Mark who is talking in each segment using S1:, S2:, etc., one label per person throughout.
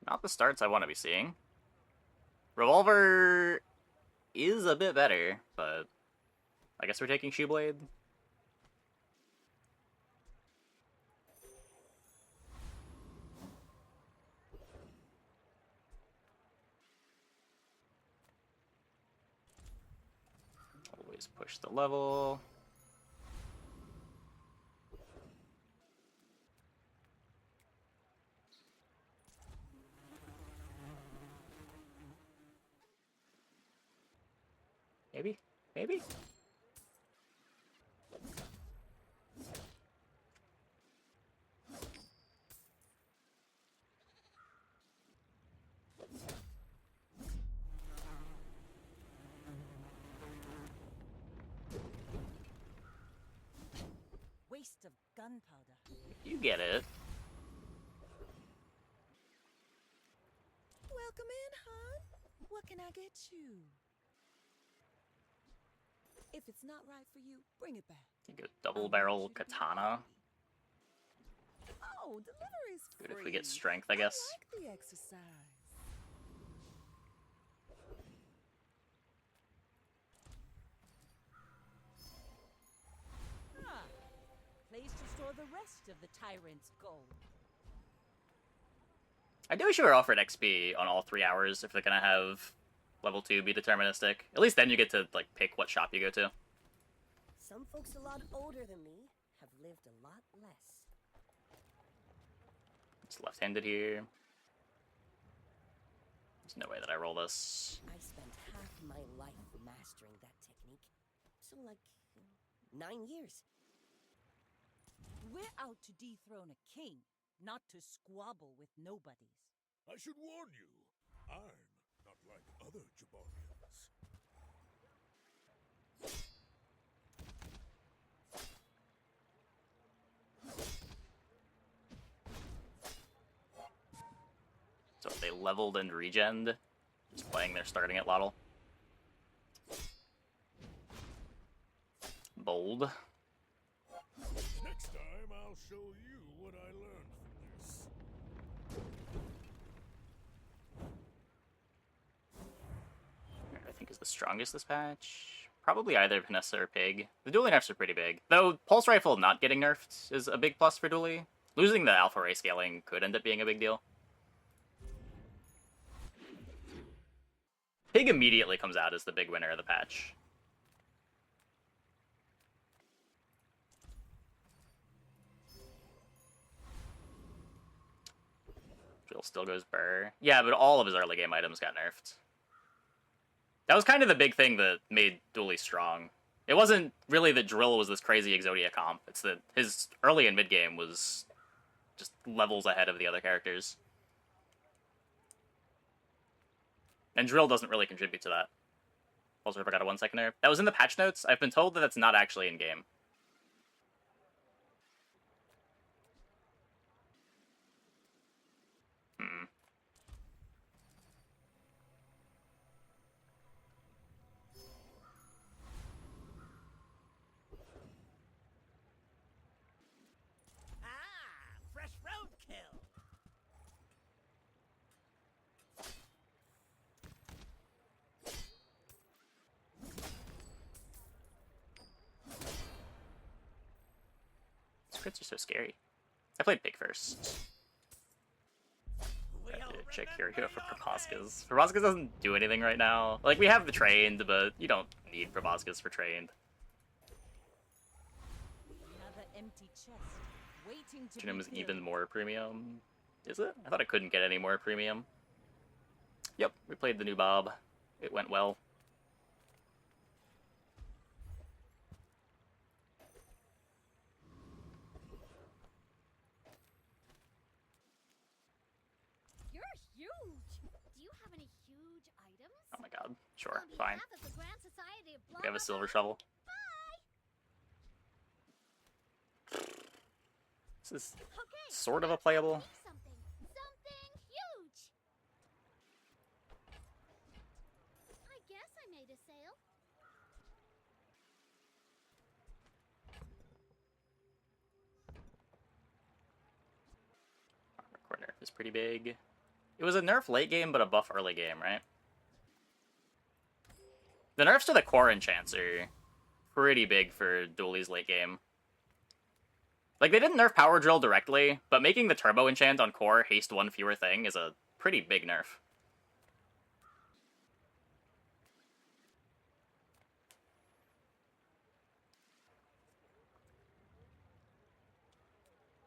S1: Not the starts I want to be seeing. Revolver is a bit better, but I guess we're taking Shoeblade. Always push the level. Maybe? Maybe?
S2: Waste of gunpowder.
S1: You get it.
S2: Welcome in, hon. What can I get you? If it's not right for you, bring it back.
S1: You go double barrel katana.
S2: Oh, delivery's free.
S1: Good if we get strength, I guess.
S2: I like the exercise. Ah, place to store the rest of the tyrant's gold.
S1: I do wish you were offered XP on all 3 hours if they're gonna have level 2 be deterministic. At least then you get to like pick what shop you go to.
S3: Some folks a lot older than me have lived a lot less.
S1: It's left-handed here. There's no way that I roll this.
S3: I spent half my life mastering that technique. So like 9 years.
S2: We're out to dethrone a king, not to squabble with nobodies.
S4: I should warn you, I'm not like other Jabarians.
S1: So if they leveled and regened, just playing their starting at Lottle. Bold.
S4: Next time, I'll show you what I learned from this.
S1: I think is the strongest this patch. Probably either Vanessa or Pig. The dueling nerfs are pretty big. Though Pulse Rifle not getting nerfed is a big plus for dueling. Losing the alpha ray scaling could end up being a big deal. Pig immediately comes out as the big winner of the patch. Drill still goes Burr. Yeah, but all of his early game items got nerfed. That was kind of the big thing that made Dooley strong. It wasn't really that Drill was this crazy Exodia comp. It's that his early and mid game was just levels ahead of the other characters. And Drill doesn't really contribute to that. Also, I got a 1 second nerf. That was in the patch notes. I've been told that that's not actually in game.
S2: Ah, fresh roadkill.
S1: Scripts are so scary. I played Pig first. I have to check here for Proboscis. Proboscis doesn't do anything right now. Like, we have the trained, but you don't need Proboscis for trained.
S2: Another empty chest, waiting to
S1: Tunum
S2: be
S1: is
S2: filled.
S1: even more premium. Is it? I thought I couldn't get any more premium. Yep, we played the new Bob. It went well.
S5: You're huge! Do you have any huge items?
S1: Oh my god. Sure,
S5: On
S1: fine.
S5: behalf of the Grand Society of blah,
S1: We have a
S5: blah,
S1: silver
S5: blah,
S1: shovel.
S5: Bye!
S1: This is
S5: Okay,
S1: sort of a
S5: let's
S1: playable.
S5: make something. Something huge! I guess I made a sale.
S1: Armor Core nerf is pretty big. It was a nerf late game, but a buff early game, right? The nerfs to the core enchants are pretty big for Dooley's late game. Like, they didn't nerf Power Drill directly, but making the turbo enchant on core haste one fewer thing is a pretty big nerf.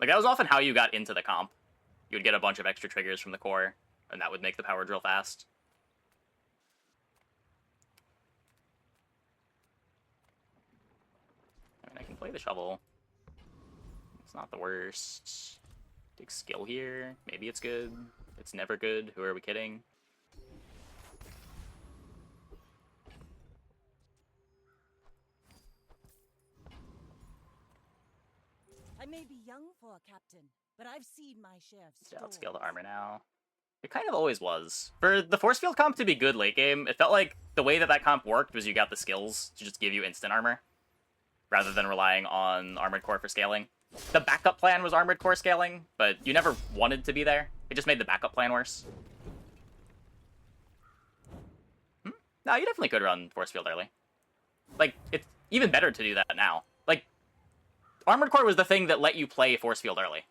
S1: Like, that was often how you got into the comp. You would get a bunch of extra triggers from the core, and that would make the Power Drill fast. I mean, I can play the shovel. It's not the worst. Take skill here. Maybe it's good. It's never good. Who are we kidding?
S2: I may be young for a captain, but I've seen my share of
S1: Yeah, let's
S2: storms.
S1: scale the armor now. It kind of always was. For the force field comp to be good late game, it felt like the way that comp worked was you got the skills to just give you instant armor, rather than relying on armored core for scaling. The backup plan was armored core scaling, but you never wanted to be there. It just made the backup plan worse. No, you definitely could run force field early. Like, it's even better to do that now. Like, armored core was the thing that let you play force field early.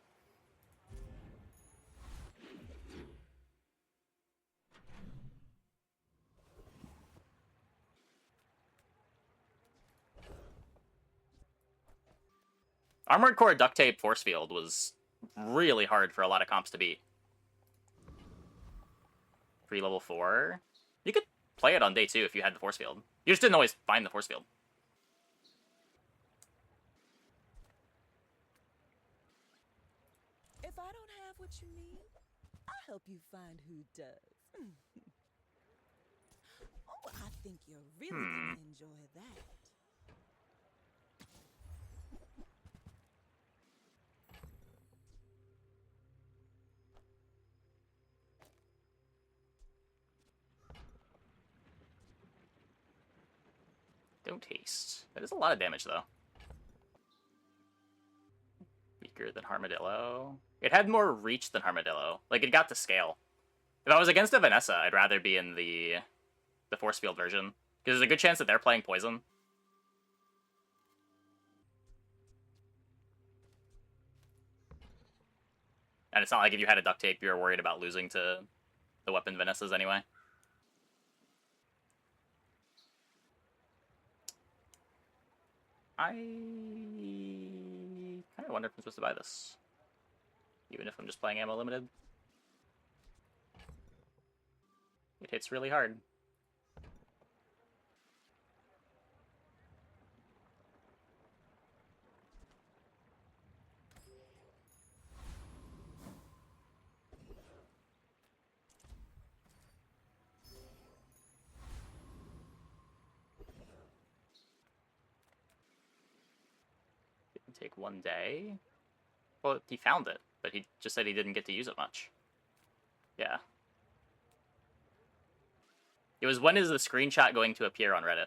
S1: Armored core duct tape force field was really hard for a lot of comps to beat. Free level 4. You could play it on day 2 if you had the force field. You just didn't always find the force field.
S2: If I don't have what you need, I'll help you find who does. Oh, I think you're really gonna enjoy that.
S1: Don't haste. That is a lot of damage, though. Weaker than Armadillo. It had more reach than Armadillo. Like, it got to scale. If I was against a Vanessa, I'd rather be in the force field version. Because there's a good chance that they're playing poison. And it's not like if you had a duct tape, you were worried about losing to the weapon Vanessas anyway. I kind of wonder if I'm supposed to buy this. Even if I'm just playing ammo limited. It hits really hard. Didn't take one day. Well, he found it, but he just said he didn't get to use it much. Yeah. It was, when is the screenshot going to appear on Reddit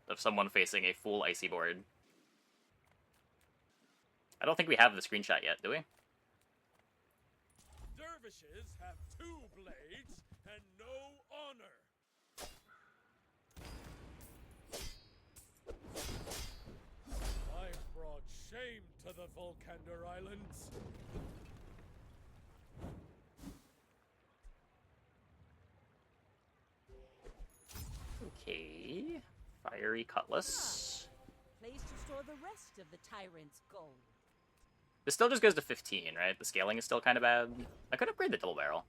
S1: of someone facing a full icy board? I don't think we have the screenshot yet, do we?
S4: Dervishes have 2 blades and no honor. I've brought shame to the Volcander Islands.
S1: Okay. Fiery Cutlass.
S2: Place to store the rest of the tyrant's gold.
S1: This still just goes to 15, right? The scaling is still kind of bad. I could upgrade the double barrel.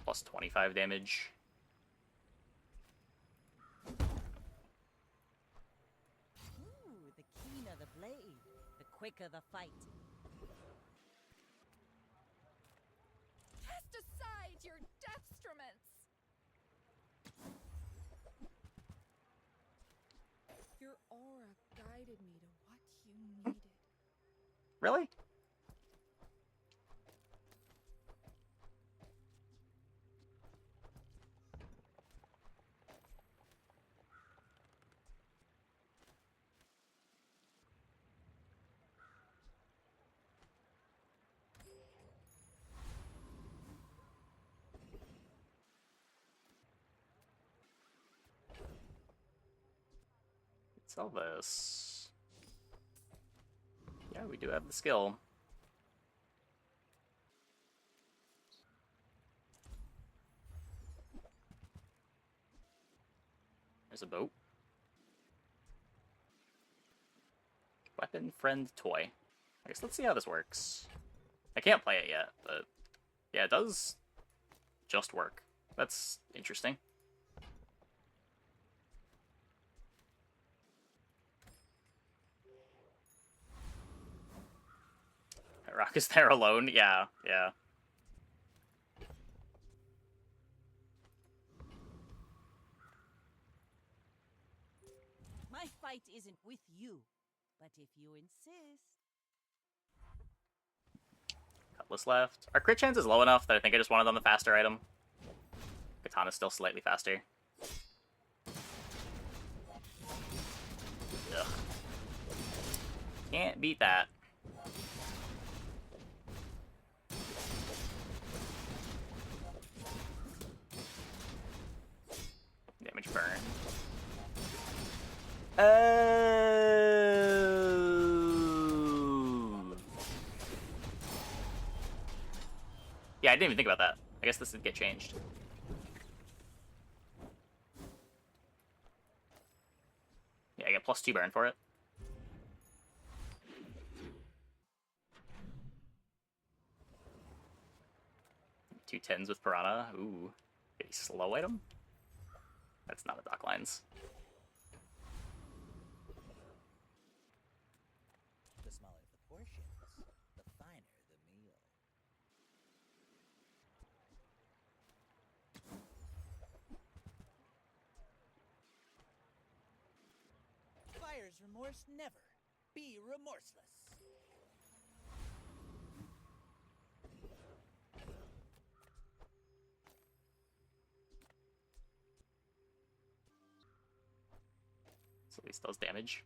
S1: Plus 25 damage.
S2: Ooh, the keener the blade, the quicker the fight.
S5: Cast aside your deathstruments. Your aura guided me to what you needed.
S1: Really? Sell this. Yeah, we do have the skill. There's a boat. Weapon, friend, toy. I guess let's see how this works. I can't play it yet, but yeah, it does just work. That's interesting. Rock is there alone? Yeah, yeah.
S2: My fight isn't with you, but if you insist.
S1: Cutlass left. Our crit chance is low enough that I think I just wanted on the faster item. Katana's still slightly faster. Ugh. Can't beat that. Damage burn. Oh. Yeah, I didn't even think about that. I guess this did get changed. Yeah, I get +2 burn for it. Two 10s with Piranha. Ooh. A slow item? That's not a dock lines.
S6: The smaller the portions, the finer the meal. Buyer's remorse never. Be remorseless.
S1: So at least does damage.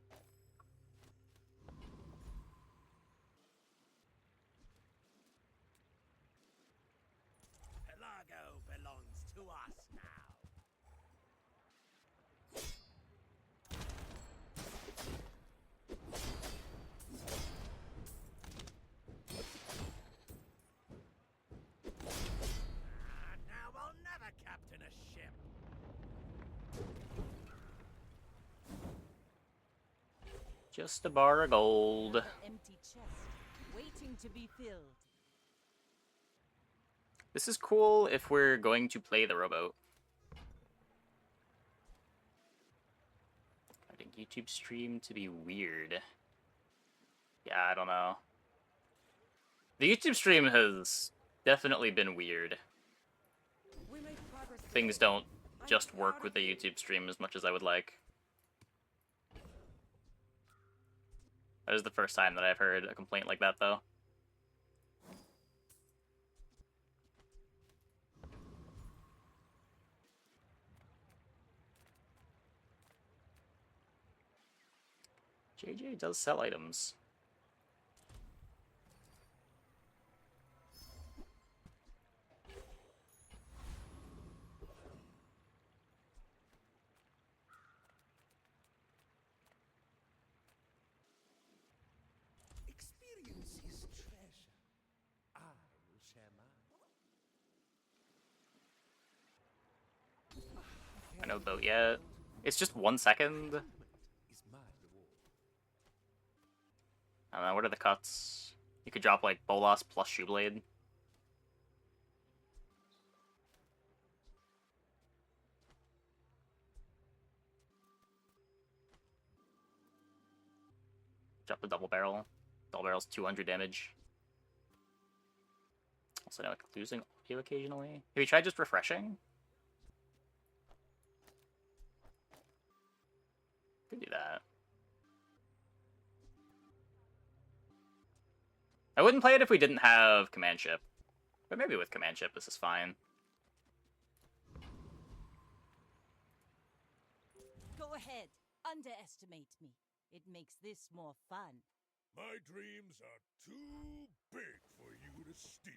S6: Pelago belongs to us now. Now I'll never captain a ship.
S1: Just a bar of gold.
S2: Another empty chest, waiting to be filled.
S1: This is cool if we're going to play the rowboat. I think YouTube stream to be weird. Yeah, I don't know. The YouTube stream has definitely been weird.
S3: We made progress.
S1: Things don't just work with the YouTube stream as much as I would like. That is the first time that I've heard a complaint like that, though. JJ does sell items.
S6: Experience is treasure. I will share mine.
S1: I know boat yet. It's just 1 second.
S6: Is my reward.
S1: I don't know, what are the cuts? You could drop like Bolas plus Shoeblade. Drop the double barrel. Double barrel's 200 damage. Also now like losing audio occasionally. Have you tried just refreshing? Could do that. I wouldn't play it if we didn't have command ship. But maybe with command ship this is fine.
S2: Go ahead, underestimate me. It makes this more fun.
S4: My dreams are too big for you to steal.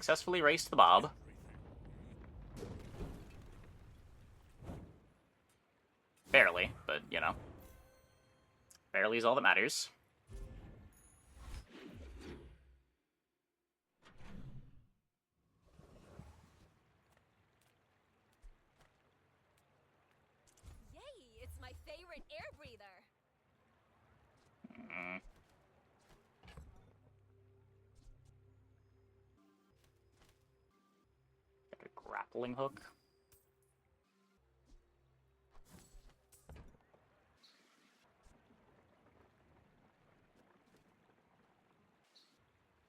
S1: Successfully raced the Bob. Barely, but, you know. Barely is all that matters.
S5: Yay! It's my favorite air breather.
S1: Mm. Got a grappling hook.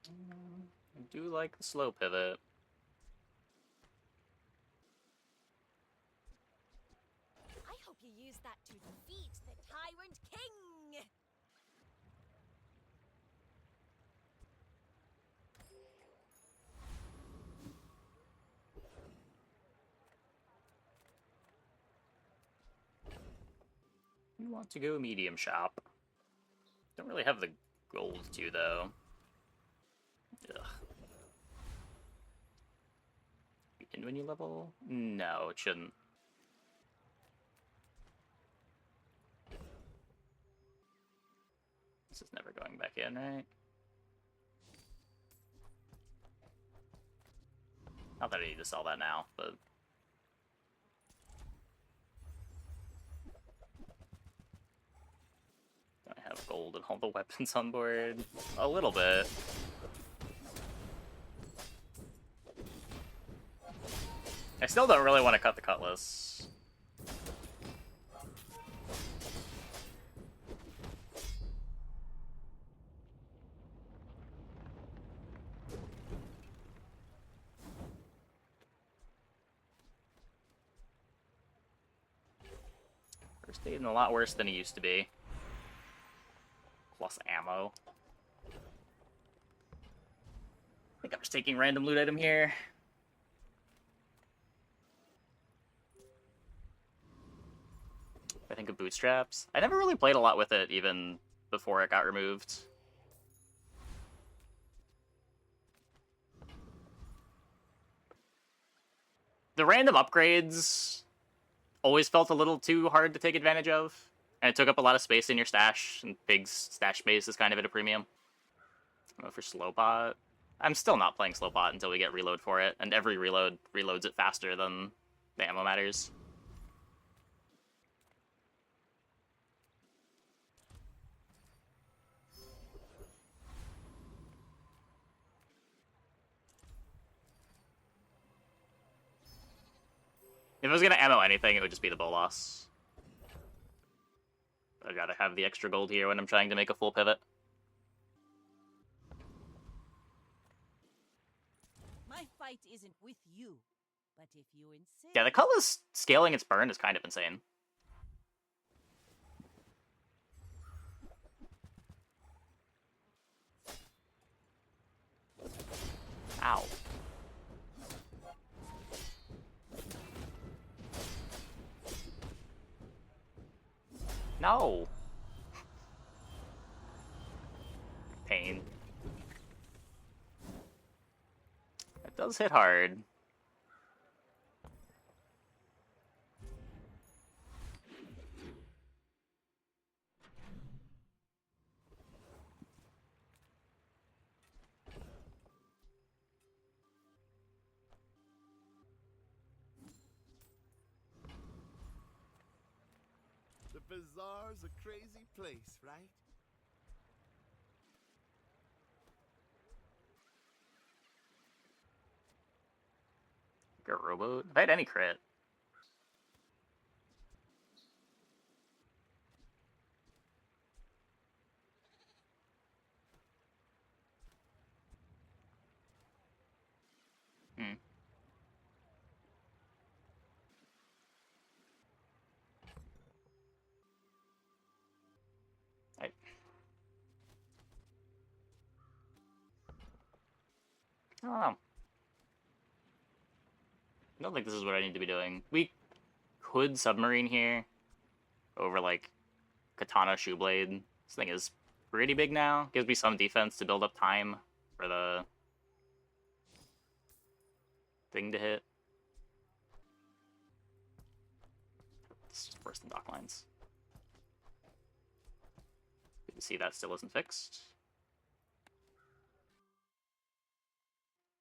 S1: I do like the slow pivot.
S5: I hope you use that to defeat the Tyrant King.
S1: We want to go medium shop. Don't really have the gold to, though. Ugh. Begin when you level? No, it shouldn't. This is never going back in, right? Not that I need to sell that now, but... I have gold and all the weapons on board. A little bit. I still don't really want to cut the cutlass. First aid a lot worse than he used to be. Plus ammo. I think I'm just taking random loot item here. I think of bootstraps. I never really played a lot with it, even before it got removed. The random upgrades always felt a little too hard to take advantage of, and it took up a lot of space in your stash, and Pig's stash space is kind of at a premium. For Slowbot, I'm still not playing Slowbot until we get reload for it, and every reload reloads it faster than the ammo matters. If I was gonna ammo anything, it would just be the Bolas. I'd rather have the extra gold here when I'm trying to make a full pivot.
S2: My fight isn't with you, but if you insist.
S1: Yeah, the Cutlass scaling its burn is kind of insane. Ow. No. Pain. It does hit hard.
S7: The Bazaar's a crazy place, right?
S1: Get a rowboat. If I had any crit. Hmm. I don't know. I don't think this is what I need to be doing. We could submarine here over, like, Katana Shoeblade. This thing is pretty big now. Gives me some defense to build up time for the thing to hit. It's just worse than dock lines. Good to see that still isn't fixed.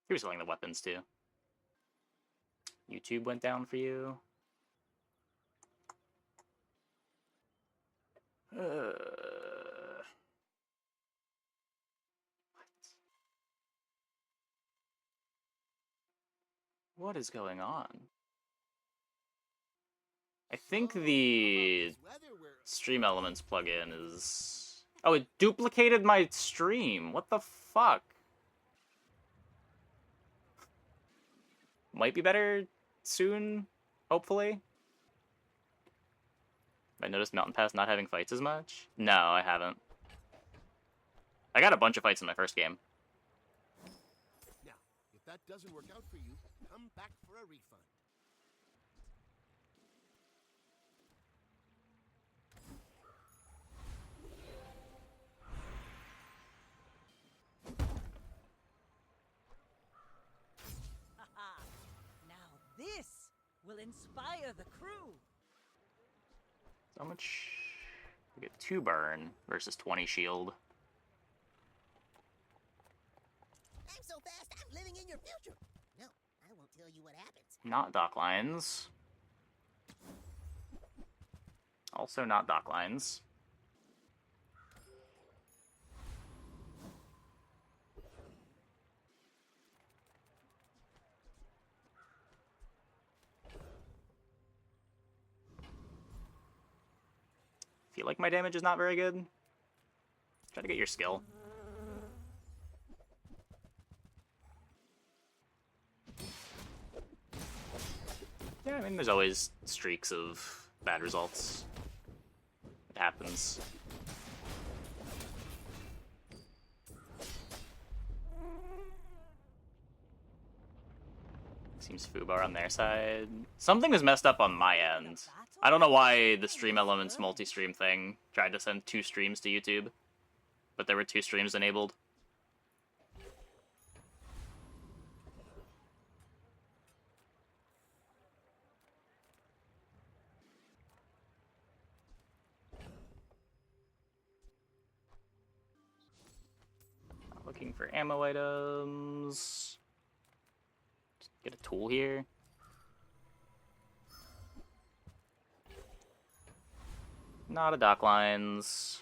S1: He was selling the weapons too. YouTube went down for you. What is going on? I think the Stream Elements plugin is... Oh, it duplicated my stream. What the fuck? Might be better soon, hopefully. I noticed Mountain Pass not having fights as much? No, I haven't. I got a bunch of fights in my first game.
S7: Now, if that doesn't work out for you, come back for a refund.
S2: Haha. Now this will inspire the crew.
S1: So much... We get 2 burn versus 20 shield.
S3: I'm so fast, I'm living in your future. No, I won't tell you what happens.
S1: Not dock lines. Also not dock lines. Feel like my damage is not very good. Try to get your skill. Yeah, I mean, there's always streaks of bad results. It happens. Seems Fubar on their side. Something was messed up on my end. I don't know why the Stream Elements multi-stream thing tried to send 2 streams to YouTube, but there were 2 streams enabled. Looking for ammo items. Just get a tool here. Not a dock lines.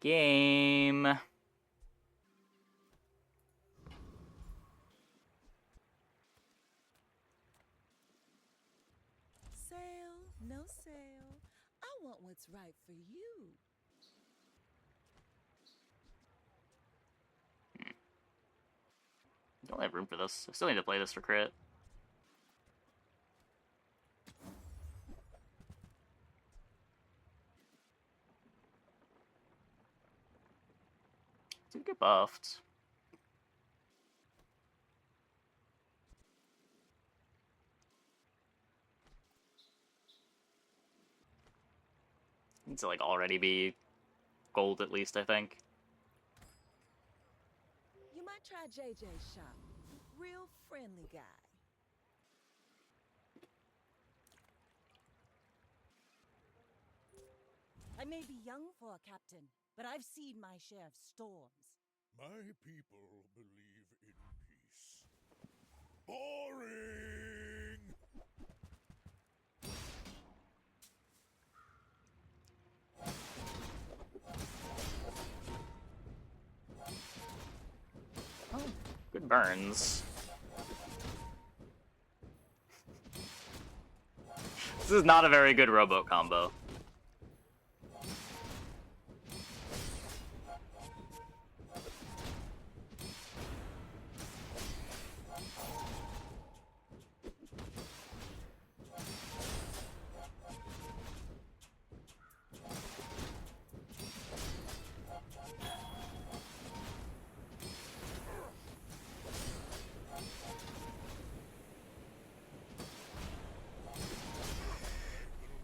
S1: Game.
S2: Sale, no sale. I want what's right for you.
S1: Don't have room for this. I still need to play this for crit. Did get buffed. Needs to like already be gold at least, I think.
S2: You might try JJ's shop. Real friendly guy. I may be young for a captain, but I've seen my share of storms.
S4: My people believe in peace. Boring!
S1: Oh, good burns. This is not a very good rowboat combo.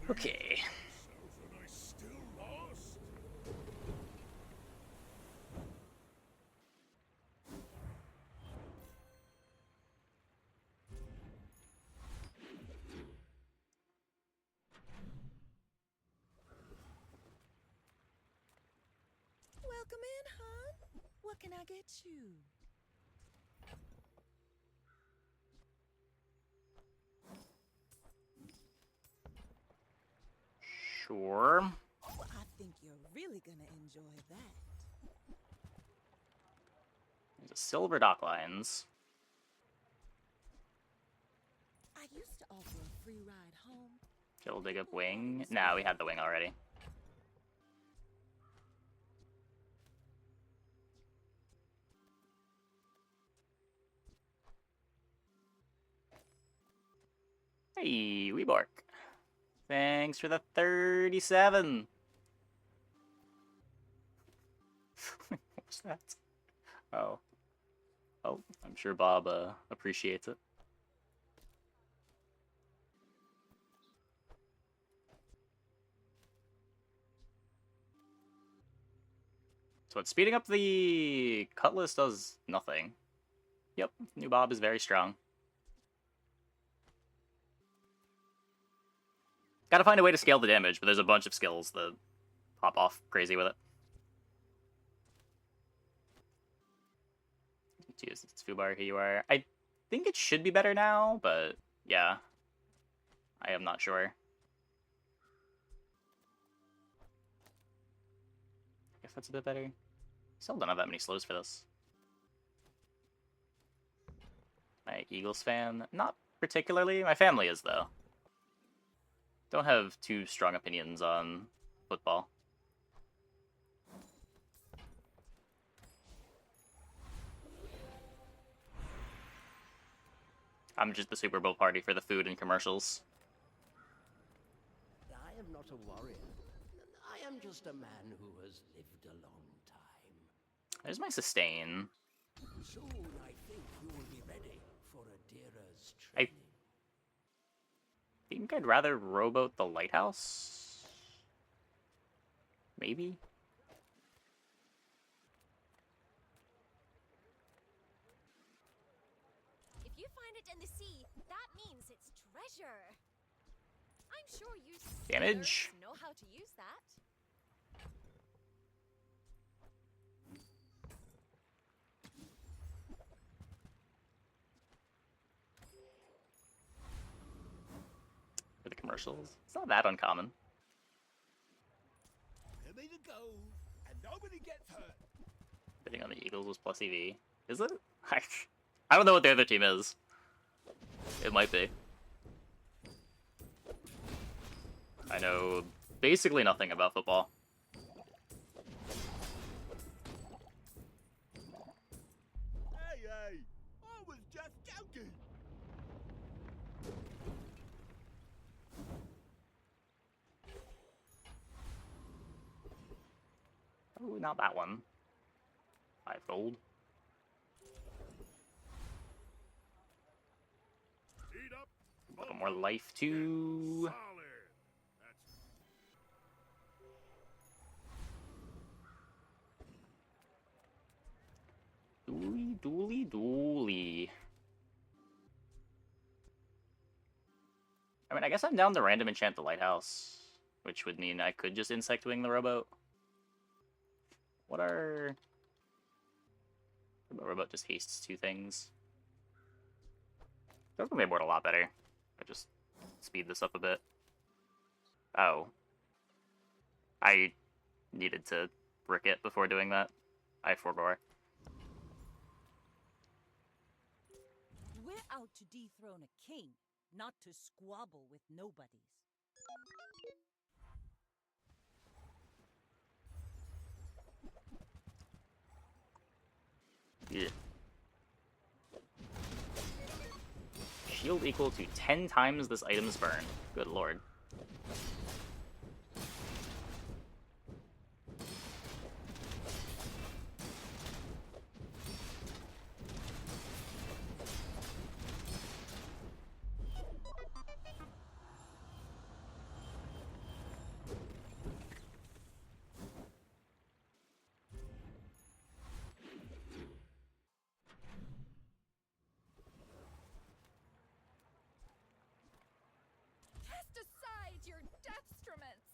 S1: Okay.
S4: And I still lost?
S2: I get you?
S1: Sure.
S2: Oh, I think you're really gonna enjoy that.
S1: There's a silver dock lines.
S2: I used to offer a free ride home.
S1: She'll dig up wing. Nah, we had the wing already. Hey, Weebark. Thanks for the 37. What's that? Oh. Oh, I'm sure Bob appreciates it. So what, speeding up the Cutlass does nothing. Yep, new Bob is very strong. Gotta find a way to scale the damage, but there's a bunch of skills that pop off crazy with it. Use it's Fubar, here you are. I think it should be better now, but yeah. I am not sure. I guess that's a bit better. Still don't have that many slows for this. My Eagles fan? Not particularly. My family is, though. Don't have too strong opinions on football. I'm just the Super Bowl party for the food and commercials.
S3: I am not a warrior. I am just a man who has lived a long time.
S1: There's my sustain.
S3: Soon I think you will be ready for Adira's
S1: I
S3: training.
S1: think I'd rather rowboat the lighthouse. Maybe?
S5: If you find it in the sea, that means it's treasure. I'm sure you
S1: Damage.
S5: sailors know how to use that.
S1: For the commercials. It's not that uncommon.
S4: Give me the go, and nobody gets hurt.
S1: Bidding on the Eagles was plus EV. Is it? I don't know what the other team is. It might be. I know basically nothing about football.
S4: Hey, I was just joking.
S1: Oh, not that one. 5 gold.
S4: Speed up.
S1: A little more life too.
S4: Solid. That's
S1: Dooly, dooly, dooly. I mean, I guess I'm down to random enchant the lighthouse, which would mean I could just insect wing the rowboat. What are... The rowboat just hastes 2 things. That's gonna make board a lot better. I just speed this up a bit. Oh. I needed to brick it before doing that. I forbore.
S2: We're out to dethrone a king, not to squabble with nobodies.
S1: Yeah. Shield equal to 10 times this item's burn. Good lord.
S5: Cast aside your deathstruments.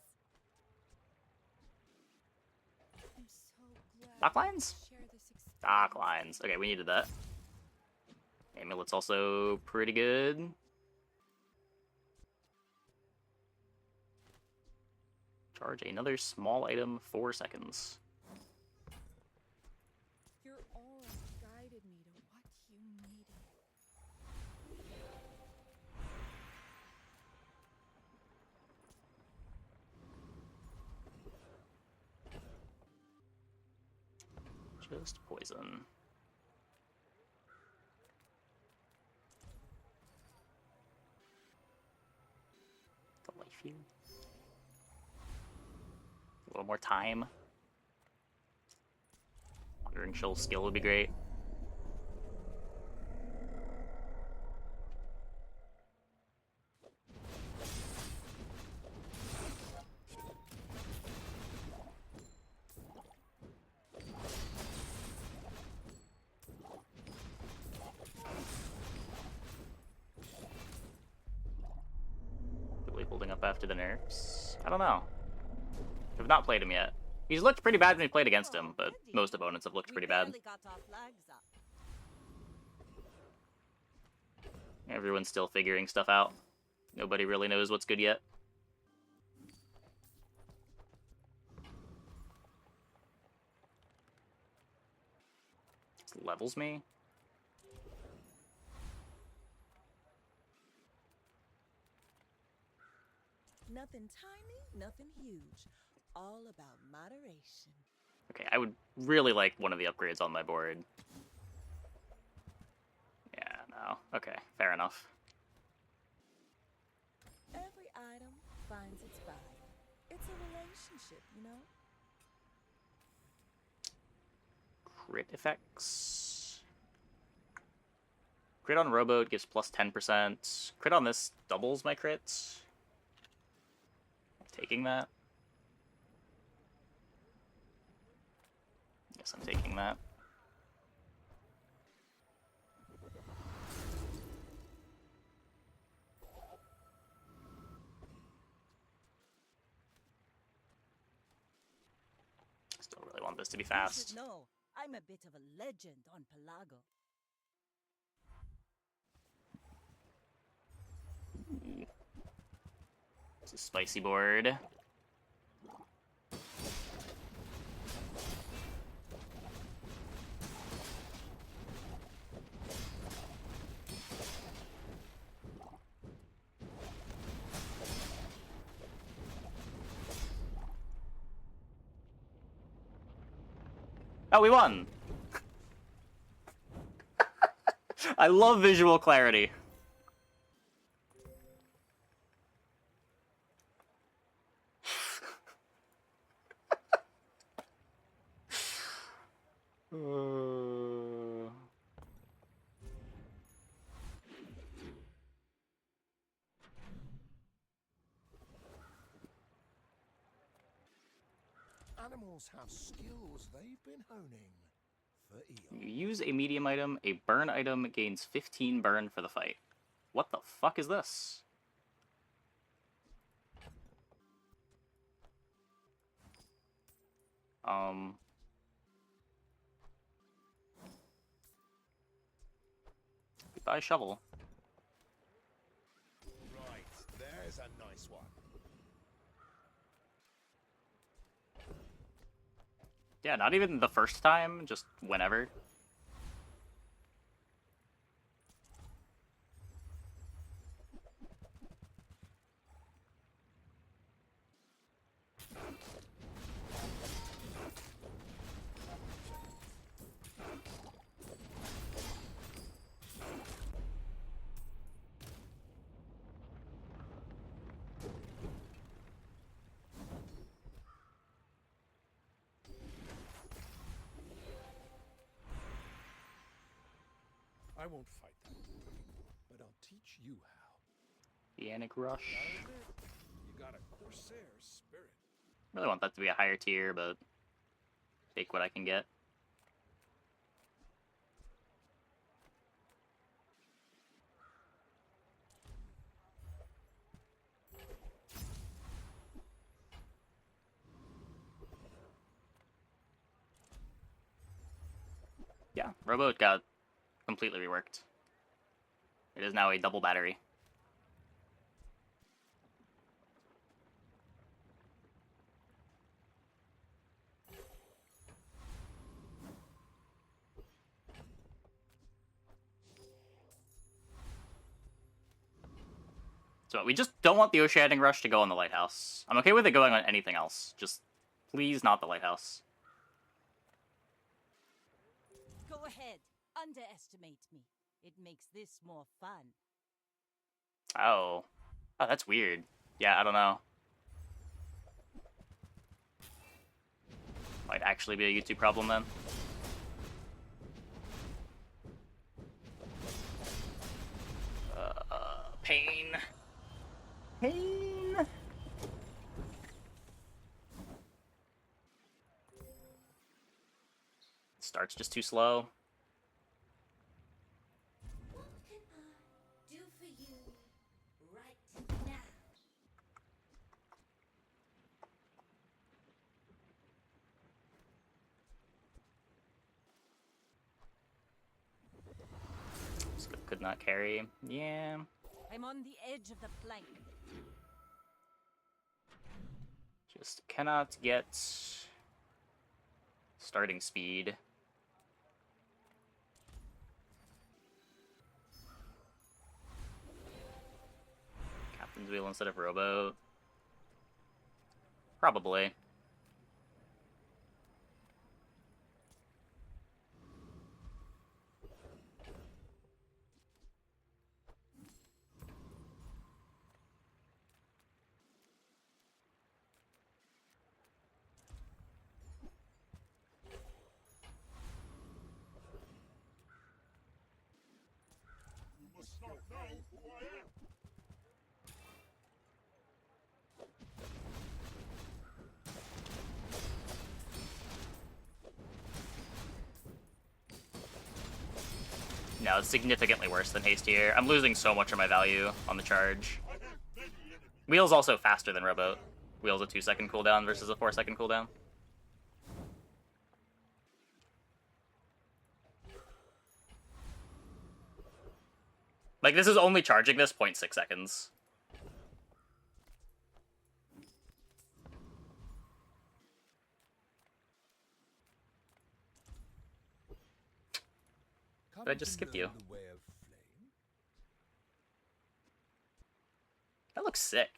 S5: I'm so glad
S1: Dock lines?
S5: to share this experience.
S1: Dock lines. Okay, we needed that. Amulet's also pretty good. Charge another small item 4 seconds.
S8: Your aura guided me to what you needed.
S1: Just poison. The life here. A little more time. Wandering Shoal skill would be great. Really holding up after the nerfs? I don't know. I've not played him yet. He's looked pretty bad when we played against him, but most opponents have looked pretty bad.
S2: barely got our flags up.
S1: Everyone's still figuring stuff out. Nobody really knows what's good yet. This levels me.
S2: Nothing tiny, nothing huge. All about moderation.
S1: Okay, I would really like one of the upgrades on my board. Yeah, no. Okay, fair enough.
S2: Every item finds its buyer. It's a relationship, you know?
S1: Crit effects. Crit on Rowboat gives plus 10%. Crit on this doubles my crits. Taking that. Guess I'm taking that. Still really want this to be
S2: You
S1: fast.
S2: should know, I'm a bit of a legend on Pelago.
S1: It's a spicy board. Oh, we won! I love visual clarity.
S7: Animals have skills they've been honing for eons.
S1: You use a medium item, a burn item gains 15 burn for the fight. What the fuck is this? Goodbye, shovel.
S7: Right, there's a nice one.
S1: Yeah, not even the first time, just whenever.
S4: I won't fight that, but I'll teach you how.
S1: Pianic Rush.
S4: That is it. You got a Corsair spirit.
S1: Really want that to be a higher tier, but take what I can get. Yeah, rowboat got completely reworked. It is now a double battery. So we just don't want the Oceanic Rush to go on the Lighthouse. I'm okay with it going on anything else. Just please not the Lighthouse.
S2: Go ahead. Underestimate me. It makes this more fun.
S1: Oh. Oh, that's weird. Yeah, I don't know. Might actually be a YouTube problem then. Pain. Pain. Start's just too slow.
S3: What can I do for you right now?
S1: Could not carry. Yeah.
S2: I'm on the edge of the plank.
S1: Just cannot get starting speed. Captain's wheel instead of rowboat. Probably.
S4: You must not know who I am.
S1: No, it's significantly worse than haste here. I'm losing so much of my value on the charge.
S4: I have many enemies.
S1: Wheel's also faster than rowboat. Wheel's a 2-second cooldown versus a 4-second cooldown. Like, this is only charging this 0.6 seconds. But I just skipped you. That looks sick.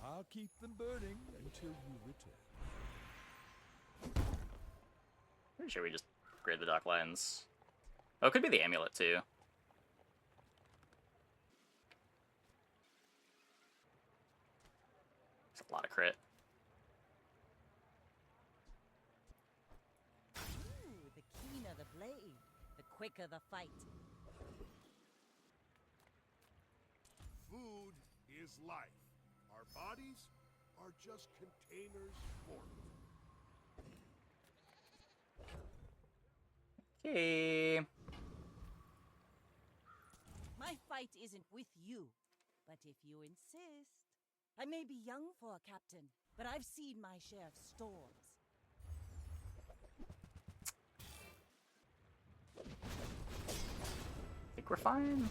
S4: I'll keep them burning until you return.
S1: Pretty sure we just upgrade the dock lines. Oh, it could be the amulet too. It's a lot of crit.
S2: Ooh, the keener the blade, the quicker the fight.
S7: Food is life. Our bodies are just containers for it.
S1: Okay.
S2: My fight isn't with you, but if you insist. I may be young for a captain, but I've seen my share of storms.
S1: I think we're fine.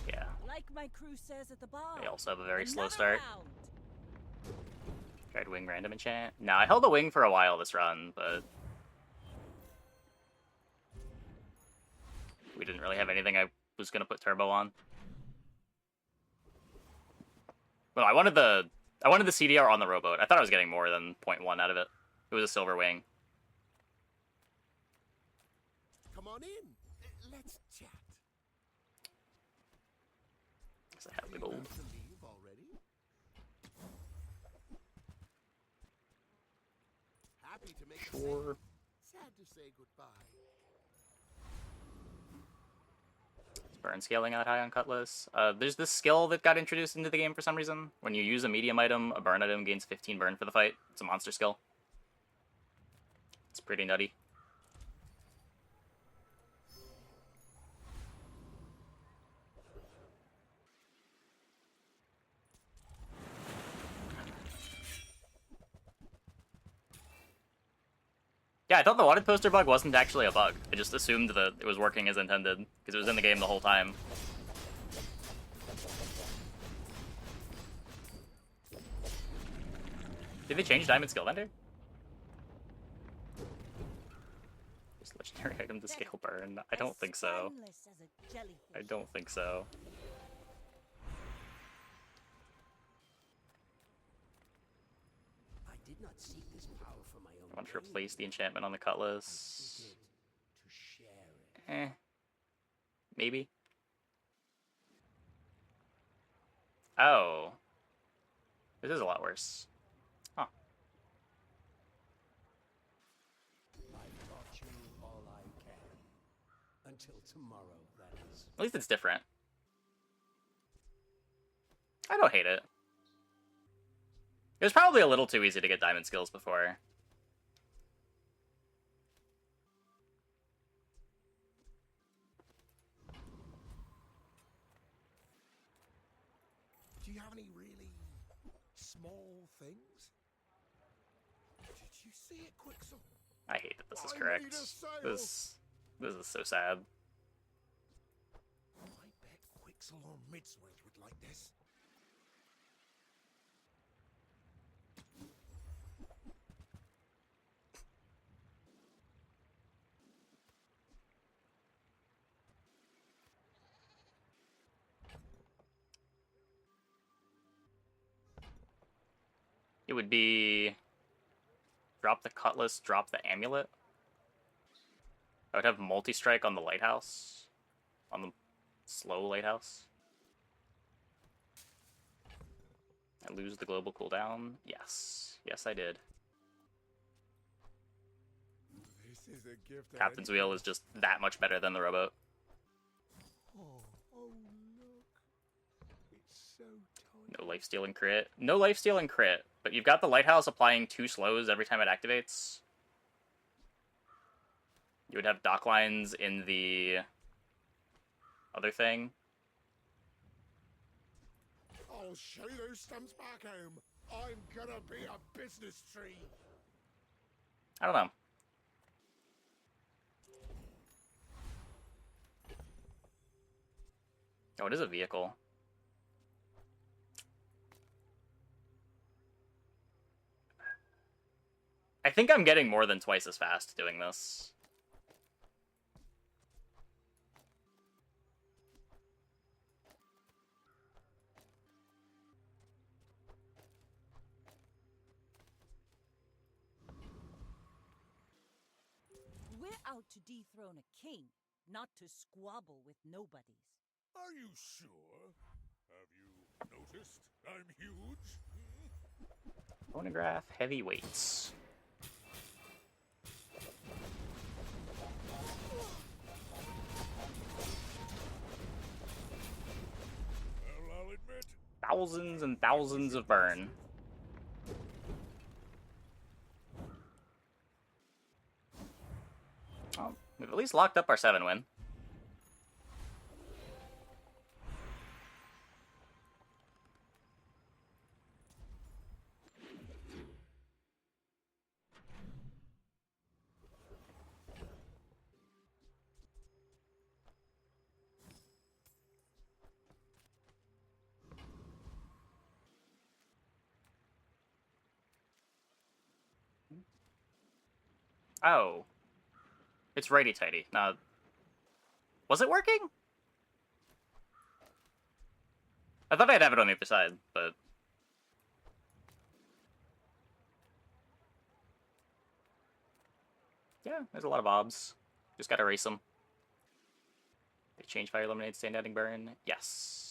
S1: Yeah.
S2: Like my crew says at the bar.
S1: They also have a very slow
S2: another
S1: start.
S2: round.
S1: Tried wing random enchant. No, I held a wing for a while this run, but we didn't really have anything I was gonna put turbo on. Well, I wanted the CDR on the rowboat. I thought I was getting more than 0.1 out of it. It was a silver wing.
S7: Come on in. Let's chat.
S1: Guess I have the
S7: Do you
S1: gold.
S7: have to leave already? Happy to make a
S1: Sure.
S7: save. Sad to say goodbye.
S1: Burn scaling out high on Cutlass. There's this skill that got introduced into the game for some reason. When you use a medium item, a burn item gains 15 burn for the fight. It's a monster skill. It's pretty nutty. Yeah, I thought the wanted poster bug wasn't actually a bug. I just assumed that it was working as intended, because it was in the game the whole time. Did they change Diamond Skill Vendor? Just legendary item to scale burn? I don't think so.
S2: Spineless as a jellyfish.
S1: I don't think so.
S3: I did not seek this power for my own
S1: I want to
S3: gain.
S1: replace the enchantment on the
S3: I
S1: cutlass.
S3: seek it to share it.
S1: Maybe. Oh. This is a lot worse. Huh.
S3: I've taught you all I can. Until tomorrow, that is.
S1: At least it's different. I don't hate it. It was probably a little too easy to get diamond skills before.
S7: Do you have any really small things? Did you see it, Quicksilver?
S1: I hate that this is
S7: I
S1: correct.
S7: need a sail.
S1: This is so sad.
S7: I bet Quixel or Midswing would like this.
S1: It would be drop the cutlass, drop the amulet. I would have multi-strike on the lighthouse. On the slow lighthouse. I lose the global cooldown. Yes. Yes, I did.
S7: This is a gift.
S1: Captain's Wheel is just that much better than the rowboat.
S7: Oh, look. It's so tiny.
S1: No lifestealing crit. No lifestealing crit, but you've got the lighthouse applying 2 slows every time it activates. You would have dock lines in the other thing.
S7: I'll show you those stumps back home. I'm gonna be a business tree.
S1: I don't know. Oh, it is a vehicle. I think I'm getting more than twice as fast doing this.
S2: We're out to dethrone a king, not to squabble with nobodies.
S4: Are you sure? Have you noticed I'm huge?
S1: Phonograph heavyweights.
S4: Well, I'll admit,
S1: Thousands and thousands of burn. Oh, we've at least locked up our 7-win. Oh. It's righty-tighty. Now, was it working? I thought I'd have it on the other side, but... yeah, there's a lot of obs. Just gotta erase them. They change fire, eliminate, stand adding burn. Yes.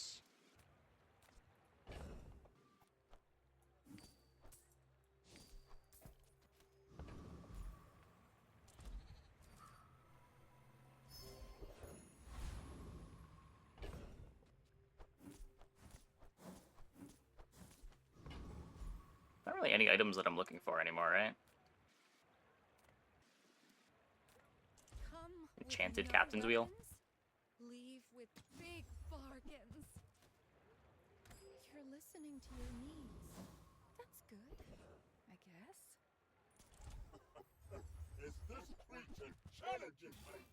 S1: Not really any items that I'm looking for anymore, right?
S8: Come with
S1: Enchanted
S8: no
S1: Captain's Wheel.
S8: weapons, leave with big bargains. You're listening to your needs. That's good, I guess.
S4: is energy, mate.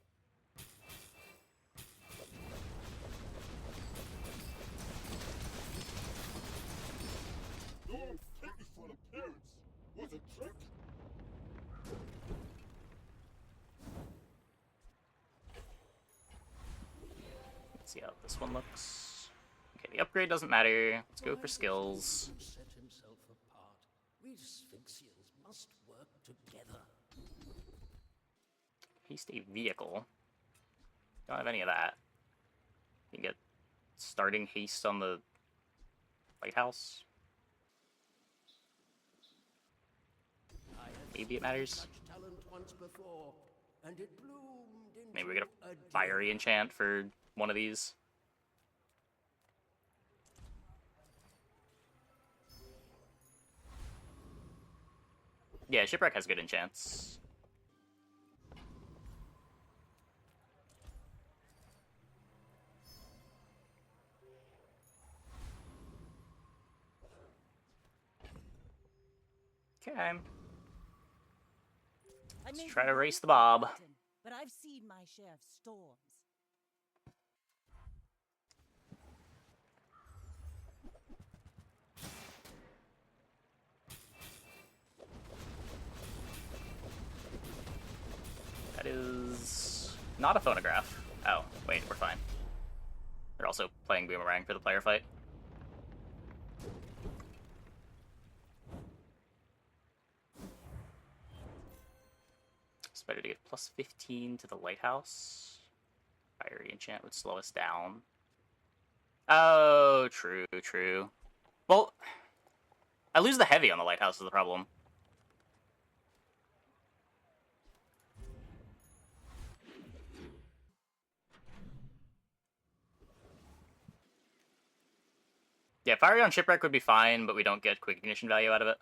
S4: Your pitiful appearance was a trick.
S1: Let's see how this one looks. Okay, the upgrade doesn't matter. Let's go for skills.
S3: Set himself apart. We Sphinxians must work together.
S1: Haste a vehicle. Don't have any of that. You can get starting haste on the lighthouse. Maybe it matters.
S3: Such talent once before, and it bloomed into
S1: Maybe we get a fiery enchant for one of these. Yeah, Shipwreck has good enchants. Okay.
S2: Let's
S1: try to race the Bob.
S2: But I've seen my share of storms.
S1: That is not a phonograph. Oh, wait, we're fine. They're also playing Boomerang for the player fight. It's better to get plus 15 to the lighthouse. Fiery enchant would slow us down. Oh, true, true. Well, I lose the heavy on the lighthouse is the problem. Yeah, Fiery on Shipwreck would be fine, but we don't get quick ignition value out of it.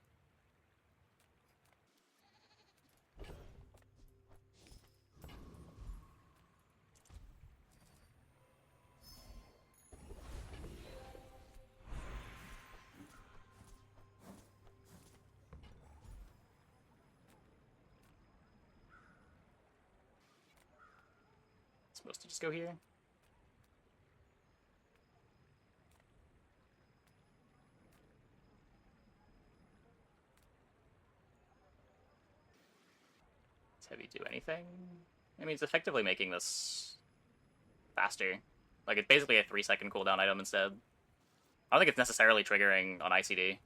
S1: Supposed to just go here. Does heavy do anything? I mean, it's effectively making this faster. Like, it's basically a 3-second cooldown item instead. I don't think it's necessarily triggering on ICD.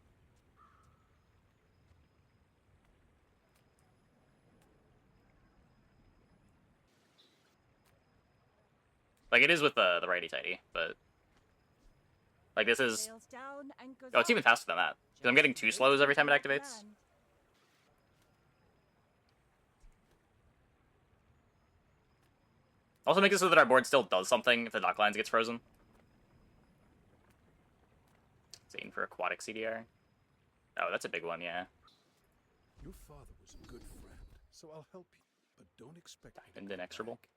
S1: Like, it is with the righty-tighty, but... Like, this is...
S2: Sails down, anchors
S1: Oh, it's even
S2: up.
S1: faster than that. Because I'm getting 2 slows every time it activates.
S2: Land.
S1: Also makes it so that our board still does something if the dock lines gets frozen. Zane for aquatic CDR. Oh, that's a big one, yeah.
S7: Your father was a good friend, so I'll help you. But don't expect me to
S1: And
S7: come
S1: inexorable.
S7: back.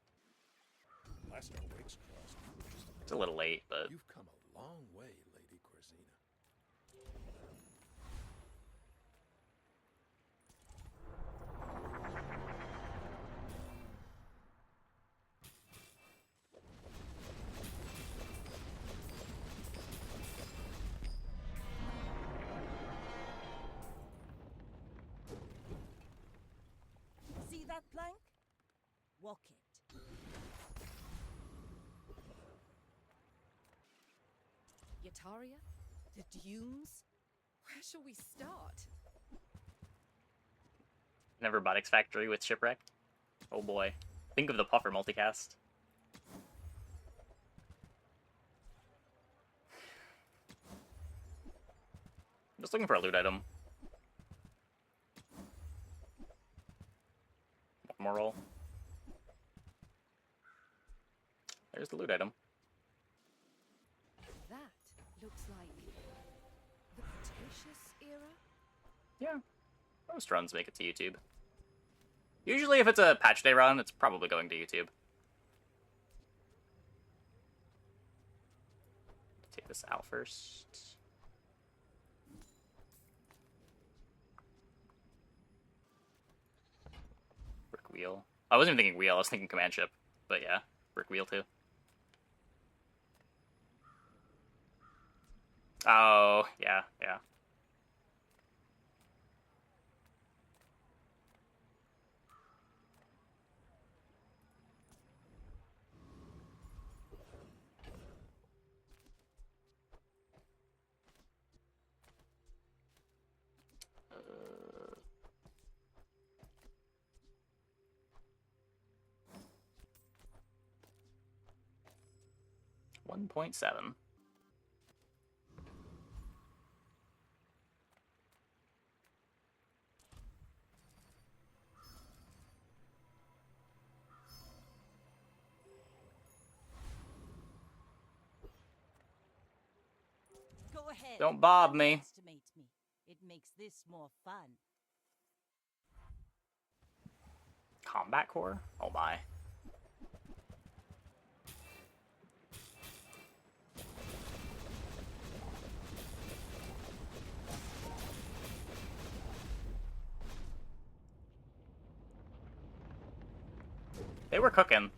S7: Last our wakes crossed, you were just
S1: It's a little late, but
S7: You've come a long way, Lady Corzina.
S2: See that plank? Walk it.
S8: Yataria? The dunes? Where shall we start?
S1: never Robotics Factory with Shipwreck. Oh boy. Think of the puffer multicast. Just looking for a loot item. One more roll. There's the loot item.
S8: That looks like the Cretaceous era?
S1: Yeah. Most runs make it to YouTube. Usually if it's a patch day run, it's probably going to YouTube. Take this out first. Brick wheel. I wasn't even thinking wheel, I was thinking command ship. But yeah, brick wheel too. Oh, yeah, yeah. Uh, 1.7.
S2: Go ahead.
S1: Don't bob me.
S2: Underestimate me. It makes this more fun.
S1: Combat core? Oh my. They were cooking.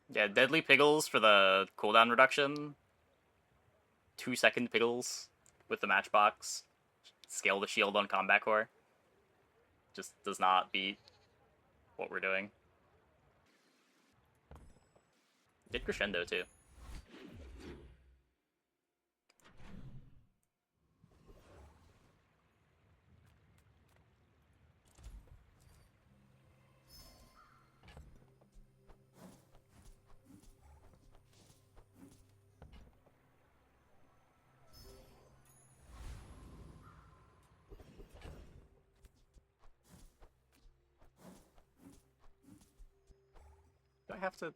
S1: Yeah, deadly piggles for the cooldown reduction. 2-second piggles with the matchbox. Scale the shield on combat core. Just does not beat what we're doing. Did crescendo too. Do I have to?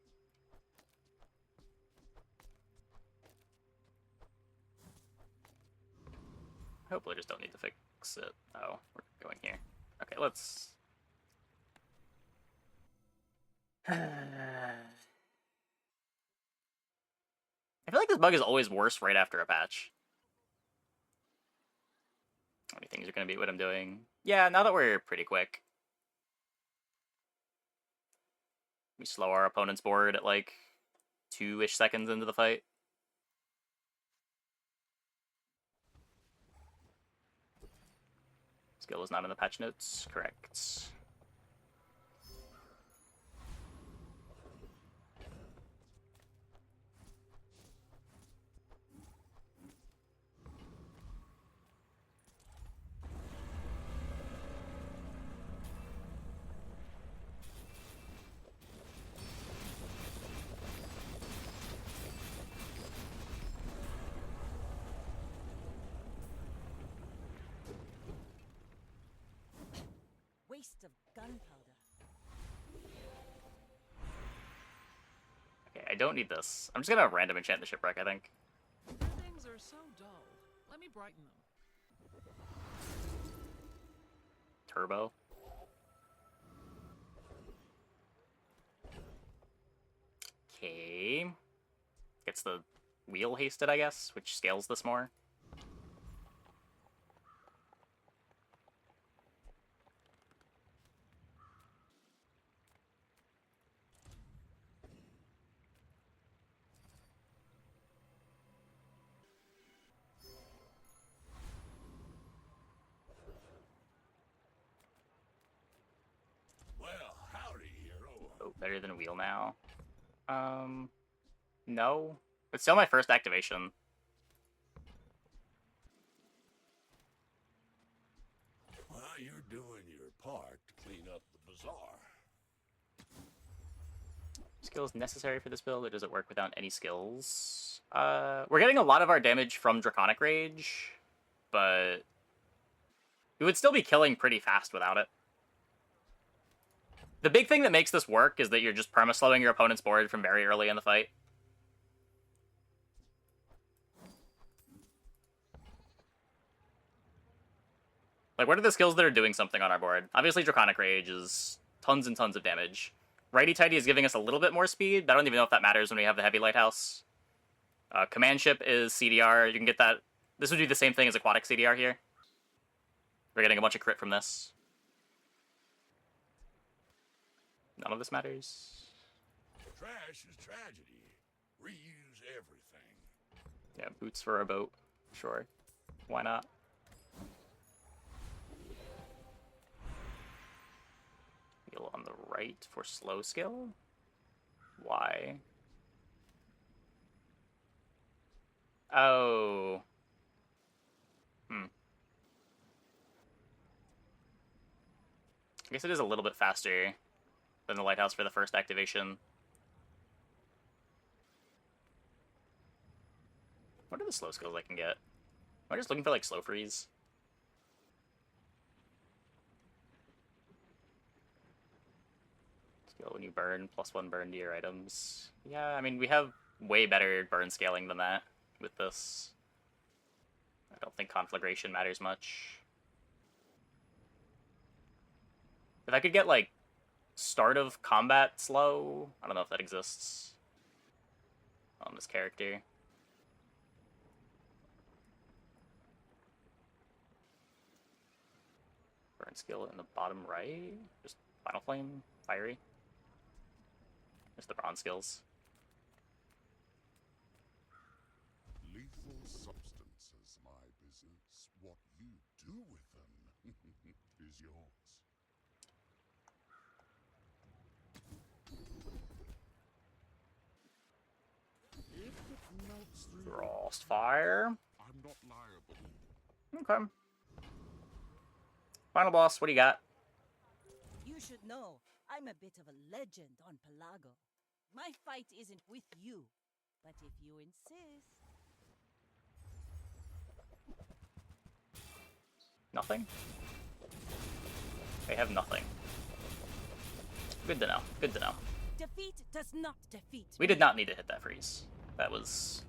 S1: Hopefully I just don't need to fix it. Oh, we're going here. Okay, let's... I feel like this bug is always worse right after a patch. How many things are going to beat what I'm doing? Yeah, now that we're pretty quick. We slow our opponent's board at like 2-ish seconds into the fight. Skill is not in the patch notes. Correct.
S2: Waste of gunpowder.
S1: Okay, I don't need this. I'm just gonna random enchant the shipwreck, I think.
S9: Things are so dull. Let me brighten them.
S1: Turbo. Okay. Gets the wheel hasted, I guess, which scales this more.
S4: Well, howdy, hero.
S1: Oh, better than wheel now. No. It's still my first activation.
S4: Well, you're doing your part to clean up the bazaar.
S1: Skills necessary for this build, or does it work without any skills? We're getting a lot of our damage from Draconic Rage, but we would still be killing pretty fast without it. The big thing that makes this work is that you're just perma-slowing your opponent's board from very early in the fight. Like, what are the skills that are doing something on our board? Obviously, Draconic Rage is tons and tons of damage. Righty Tighty is giving us a little bit more speed, but I don't even know if that matters when we have the Heavy Lighthouse. Command Ship is CDR. You can get that. This would do the same thing as Aquatic CDR here. We're getting a bunch of crit from this. None of this matters.
S4: Trash is tragedy. Reuse everything.
S1: Yeah, boots for a boat. Sure. Why not? Heal on the right for slow skill? Why? Oh. I guess it is a little bit faster than the lighthouse for the first activation. What are the slow skills I can get? Am I just looking for, like, slow freeze? Skill when you burn, +1 burn to your items. Yeah, I mean, we have way better burn scaling than that with this. I don't think conflagration matters much. If I could get, like, start of combat slow, I don't know if that exists on this character. Burn skill in the bottom right. Just Final Flame, Fiery. Just the bronze skills.
S4: Lethal substances, my business. What you do with them is yours. If it melts through
S1: Frost Fire.
S4: I'm not liable.
S1: Okay. Final boss, what do you got?
S2: You should know, I'm a bit of a legend on Pelago. My fight isn't with you, but if you insist...
S1: Nothing? They have nothing. Good to know. Good to know.
S2: Defeat does not defeat
S1: We did not need to hit that freeze. That was...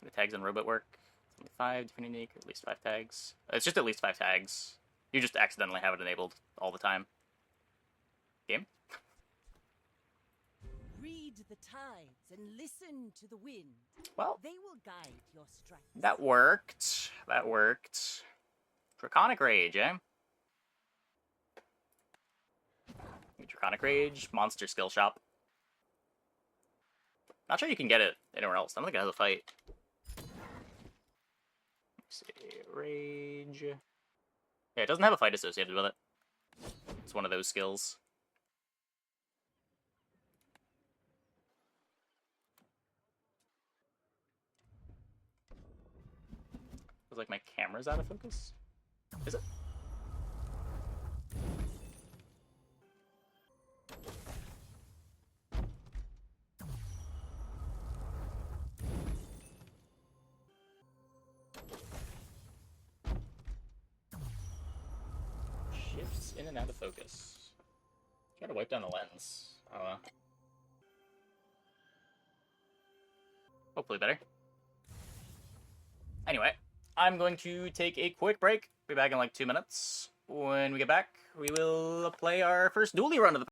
S1: The tags and robot work. Only 5, different unique, at least 5 tags. It's just at least 5 tags. You just accidentally have it enabled all the time. Game?
S2: Read the tides and listen to the wind.
S1: Well,
S2: They will guide your strikes.
S1: that worked. That worked. Draconic Rage, eh? Draconic Rage, Monster Skill Shop. Not sure you can get it anywhere else. I don't think it has a fight. Let's see, Rage. Yeah, it doesn't have a fight associated with it. It's one of those skills. Feels like my camera's out of focus. Is it? Shifts in and out of focus. Try to wipe down the lens. I don't know. Hopefully better. Anyway, I'm going to take a quick break. Be back in like 2 minutes. When we get back, we will play our first dually run of the